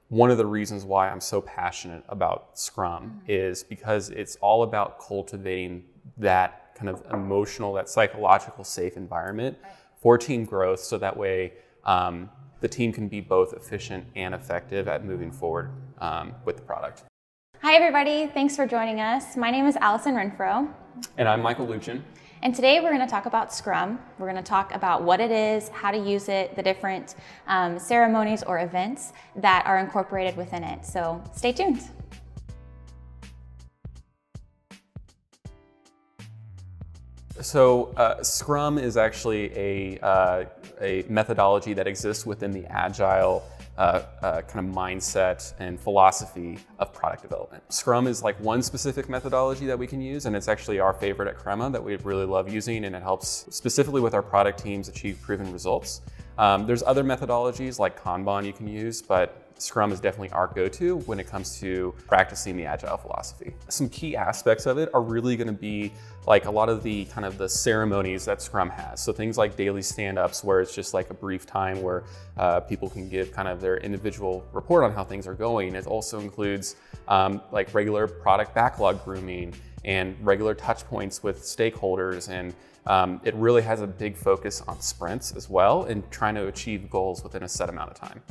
one of the reasons why I'm so passionate about Scrum is because it's all about cultivating that kind of emotional, that psychological safe environment for team growth, so that way the team can be both efficient and effective at moving forward with the product. Hi everybody, thanks for joining us. My name is Allison Renfro. And I'm Michael Luchin. And today we're going to talk about Scrum. We're going to talk about what it is, how to use it, the different ceremonies or events that are incorporated within it. So stay tuned. So Scrum is actually a methodology that exists within the Agile kind of mindset and philosophy of product development. Scrum is like one specific methodology that we can use, and it's actually our favorite at Crema that we really love using, and it helps specifically with our product teams achieve proven results. There's other methodologies like Kanban you can use, but Scrum is definitely our go-to when it comes to practicing the Agile philosophy. Some key aspects of it are really going to be like a lot of the kind of the ceremonies that Scrum has. So things like daily stand-ups, where it's just like a brief time where people can give kind of their individual report on how things are going. It also includes like regular product backlog grooming and regular touch points with stakeholders, and it really has a big focus on sprints as well and trying to achieve goals within a set amount of time.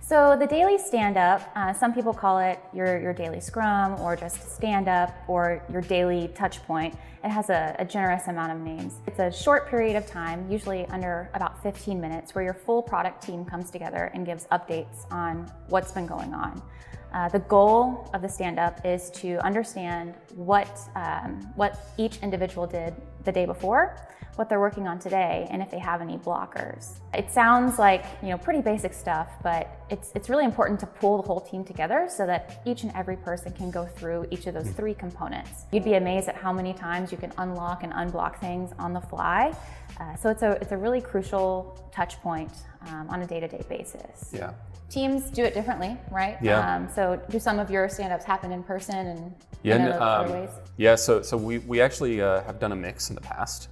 So the daily stand-up, some people call it your daily scrum, or just stand-up, or your daily touch point. It has a generous amount of names. It's a short period of time, usually under about 15 minutes, where your full product team comes together and gives updates on what's been going on. The goal of the stand-up is to understand what each individual did the day before, what they're working on today, and if they have any blockers. It sounds like, you know, pretty basic stuff, but it's really important to pull the whole team together so that each and every person can go through each of those three components. You'd be amazed at how many times you can unlock and unblock things on the fly. So it's a really crucial touch point on a day-to-day basis. Yeah. Teams do it differently, right? Yeah. So do some of your stand-ups happen in person and yeah, ways? Yeah, so we actually have done a mix in the past.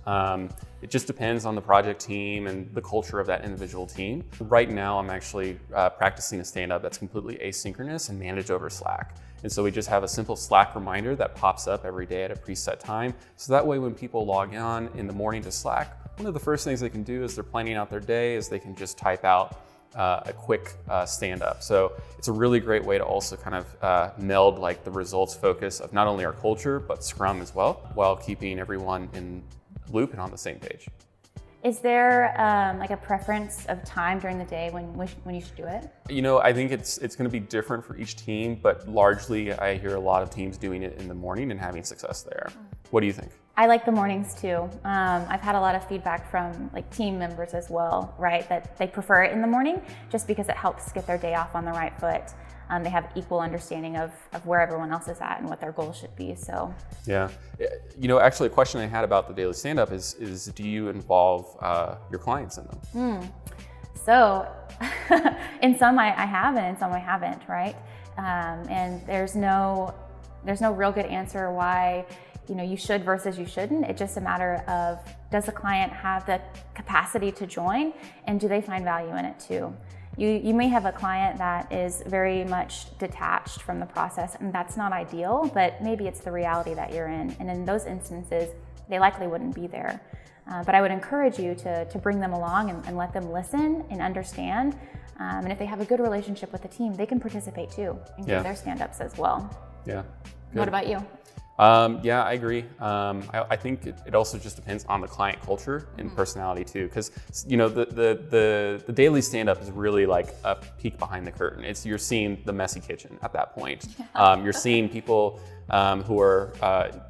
It just depends on the project team and the culture of that individual team. Right now, I'm actually practicing a stand-up that's completely asynchronous and managed over Slack. And so we just have a simple Slack reminder that pops up every day at a preset time. So that way when people log on in the morning to Slack, one of the first things they can do as they're planning out their day is they can just type out a quick stand-up. So it's a really great way to also kind of meld like the results focus of not only our culture, but Scrum as well, while keeping everyone in loop and on the same page. Is there like a preference of time during the day when you should do it? You know, I think it's going to be different for each team, but largely I hear a lot of teams doing it in the morning and having success there. What do you think? I like the mornings too. I've had a lot of feedback from like team members as well, right? That they prefer it in the morning just because it helps get their day off on the right foot. They have equal understanding of where everyone else is at and what their goals should be, so. Yeah, you know, actually a question I had about the daily stand-up is do you involve your clients in them? So, in some I have and in some I haven't, right? And there's no real good answer why, you know, you should versus you shouldn't. It's just a matter of, does the client have the capacity to join, and do they find value in it too? You may have a client that is very much detached from the process, and that's not ideal, but maybe it's the reality that you're in. And in those instances, they likely wouldn't be there. But I would encourage you to bring them along and let them listen and understand. And if they have a good relationship with the team, they can participate too and give their stand-ups as well. Yeah. Good. What about you? Yeah, I agree. I think it also just depends on the client culture and personality too, because you know the daily stand-up is really like a peek behind the curtain. You're seeing the messy kitchen at that point. You're seeing people who are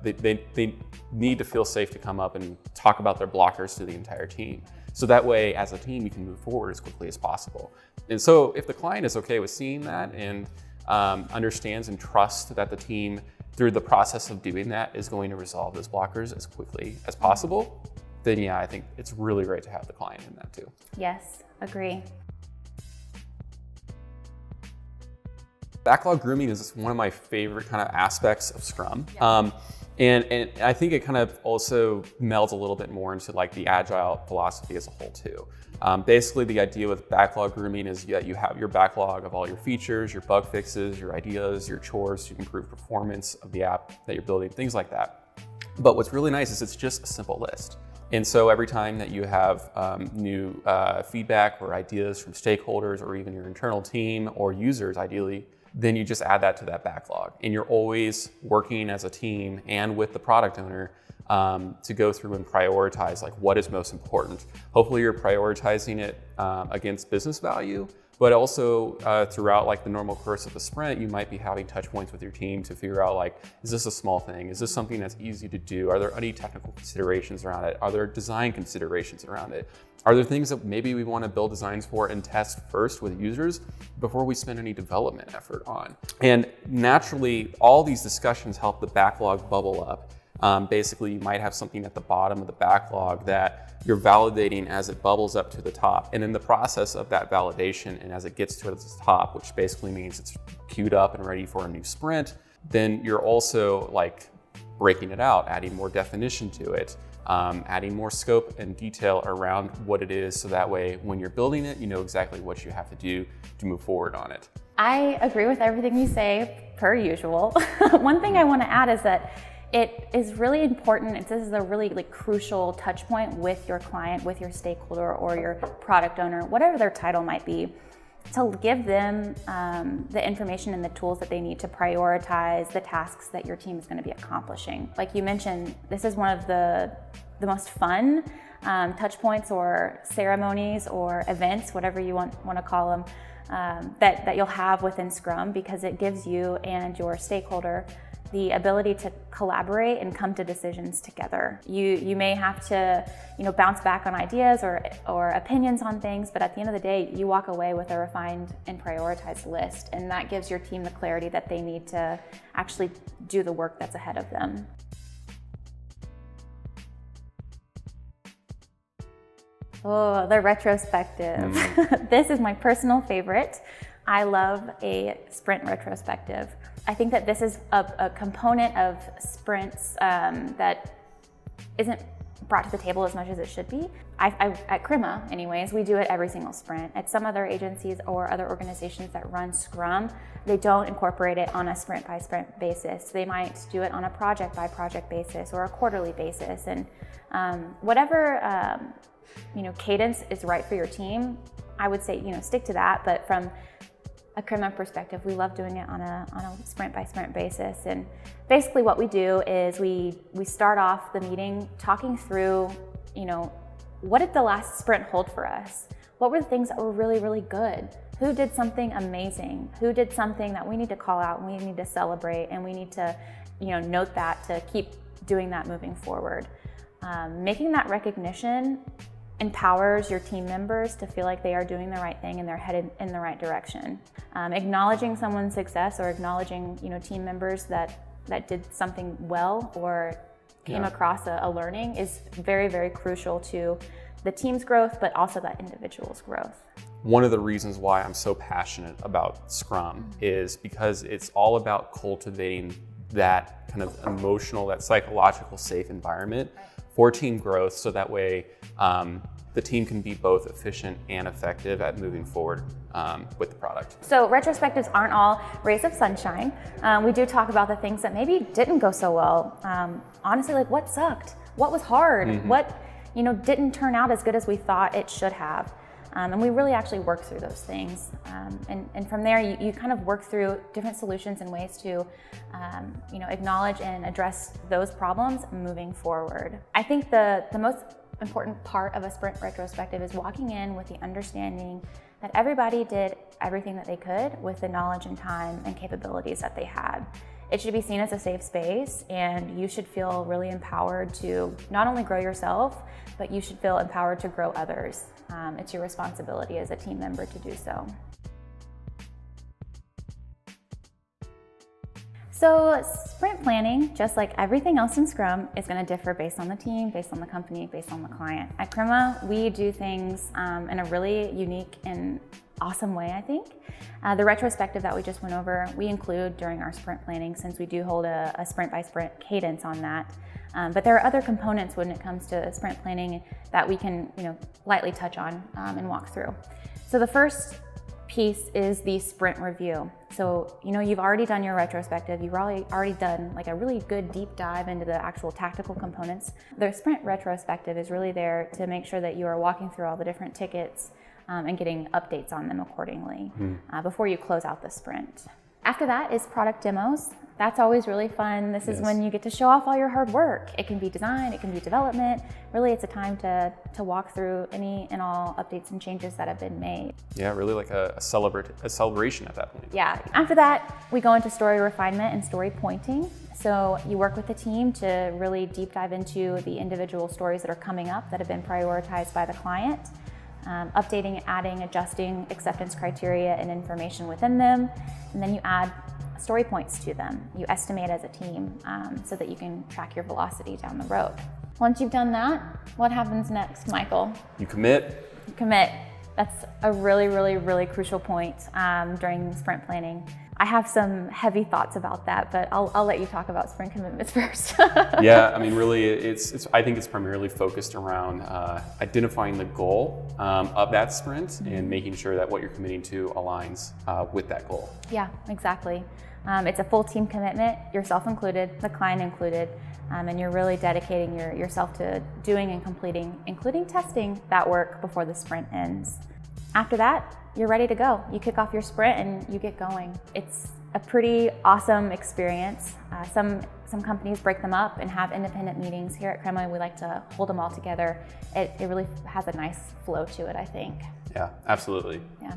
they need to feel safe to come up and talk about their blockers to the entire team. So that way, as a team, you can move forward as quickly as possible. And so if the client is okay with seeing that and understands and trusts that the team, through the process of doing that, is going to resolve those blockers as quickly as possible, then yeah, I think it's really great to have the client in that too. Yes, agree. Backlog grooming is one of my favorite kind of aspects of Scrum. And I think it kind of also melds a little bit more into like the Agile philosophy as a whole too. Basically, the idea with backlog grooming is that you have your backlog of all your features, your bug fixes, your ideas, your chores to improve performance of the app that you're building, things like that. But what's really nice is it's just a simple list. And so every time that you have new feedback or ideas from stakeholders or even your internal team or users, ideally, then you just add that to that backlog. And you're always working as a team and with the product owner to go through and prioritize like what is most important. Hopefully you're prioritizing it against business value, but also throughout like the normal course of the sprint, you might be having touch points with your team to figure out like, is this a small thing? Is this something that's easy to do? Are there any technical considerations around it? Are there design considerations around it? Are there things that maybe we want to build designs for and test first with users before we spend any development effort on? And naturally, all these discussions help the backlog bubble up. Basically, you might have something at the bottom of the backlog that you're validating as it bubbles up to the top. And in the process of that validation and as it gets to the top, which basically means it's queued up and ready for a new sprint, then you're also like breaking it out, adding more definition to it, adding more scope and detail around what it is. So that way, when you're building it, you know exactly what you have to do to move forward on it. I agree with everything you say, per usual. One thing I want to add is that it is really important, this is a really crucial touch point with your client, with your stakeholder or your product owner, whatever their title might be, to give them the information and the tools that they need to prioritize the tasks that your team is going to be accomplishing. Like you mentioned, this is one of the most fun touch points or ceremonies or events, whatever you want to call them, that you'll have within Scrum, because it gives you and your stakeholder the ability to collaborate and come to decisions together. You may have to, bounce back on ideas or opinions on things, but at the end of the day, you walk away with a refined and prioritized list, and that gives your team the clarity that they need to actually do the work that's ahead of them. Oh, the retrospective. This is my personal favorite. I love a sprint retrospective. I think that this is a component of sprints that isn't brought to the table as much as it should be. At Crema, anyways, we do it every single sprint. At some other agencies or other organizations that run Scrum, they don't incorporate it on a sprint by sprint basis. They might do it on a project by project basis or a quarterly basis. And whatever cadence is right for your team, I would say stick to that. But from a Crema perspective, we love doing it on a sprint by sprint basis. And basically what we do is we start off the meeting talking through, what did the last sprint hold for us? What were the things that were really, really good? Who did something amazing? Who did something that we need to call out and we need to celebrate, and we need to, note that to keep doing that moving forward. Making that recognition empowers your team members to feel like they are doing the right thing and they're headed in the right direction. Acknowledging someone's success or acknowledging team members that did something well or came across a learning is very, very crucial to the team's growth, but also that individual's growth. One of the reasons why I'm so passionate about Scrum is because it's all about cultivating that kind of emotional, that psychological safe environment for team growth, so that way the team can be both efficient and effective at moving forward with the product. So retrospectives aren't all rays of sunshine. We do talk about the things that maybe didn't go so well. Honestly, like what sucked? What was hard? What didn't turn out as good as we thought it should have? And we really actually work through those things. And from there, you kind of work through different solutions and ways to acknowledge and address those problems moving forward. I think the most important part of a sprint retrospective is walking in with the understanding that everybody did everything that they could with the knowledge and time and capabilities that they had. It should be seen as a safe space, and you should feel really empowered to not only grow yourself, but you should feel empowered to grow others. It's your responsibility as a team member to do so. So sprint planning, just like everything else in Scrum, is going to differ based on the team, based on the company, based on the client. At Crema, we do things in a really unique and awesome way, I think. The retrospective that we just went over, we include during our sprint planning, since we do hold a sprint by sprint cadence on that. But there are other components when it comes to sprint planning that we can lightly touch on and walk through. So the first piece is the sprint review. So you've already done your retrospective, you've already done like a really good deep dive into the actual tactical components. The sprint retrospective is really there to make sure that you are walking through all the different tickets and getting updates on them accordingly before you close out the sprint. After that is product demos. That's always really fun. This is when you get to show off all your hard work. It can be design, it can be development. Really, it's a time to walk through any and all updates and changes that have been made. Yeah, really like a celebration at that point. Yeah. After that, we go into story refinement and story pointing. So you work with the team to really deep dive into the individual stories that are coming up that have been prioritized by the client. Updating, adding, adjusting acceptance criteria and information within them. And then you add story points to them. You estimate as a team so that you can track your velocity down the road. Once you've done that, what happens next, Michael? You commit. You commit. That's a really, really, really crucial point during sprint planning. I have some heavy thoughts about that, but I'll let you talk about sprint commitments first. Yeah, I mean, really, I think it's primarily focused around identifying the goal of that sprint and making sure that what you're committing to aligns with that goal. Yeah, exactly. It's a full team commitment, yourself included, the client included, and you're really dedicating yourself to doing and completing, including testing that work before the sprint ends. After that, you're ready to go. You kick off your sprint and you get going. It's a pretty awesome experience. Some companies break them up and have independent meetings. Here at Crema, we like to hold them all together. It really has a nice flow to it, I think. Yeah, absolutely. Yeah.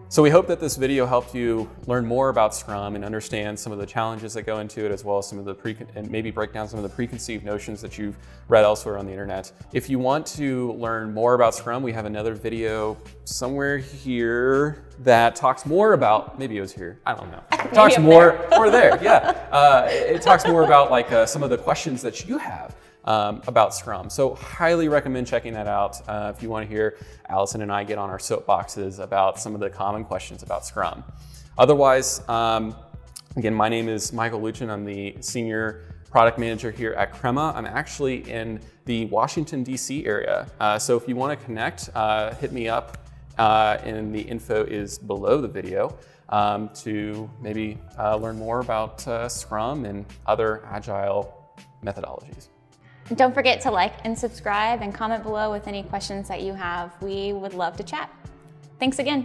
So we hope that this video helped you learn more about Scrum and understand some of the challenges that go into it, as well as some of the and maybe break down some of the preconceived notions that you've read elsewhere on the internet. If you want to learn more about Scrum, we have another video somewhere here that talks more about, maybe it was here, I don't know. Talks more, or there, yeah. It talks more about like some of the questions that you have about Scrum. So highly recommend checking that out if you want to hear Allison and I get on our soapboxes about some of the common questions about Scrum. Otherwise, again, my name is Michael Luchin. I'm the Senior Product Manager here at Crema. I'm actually in the Washington, D.C. area. So if you want to connect, hit me up and the info is below the video to maybe learn more about Scrum and other Agile methodologies. Don't forget to like and subscribe and comment below with any questions that you have. We would love to chat. Thanks again.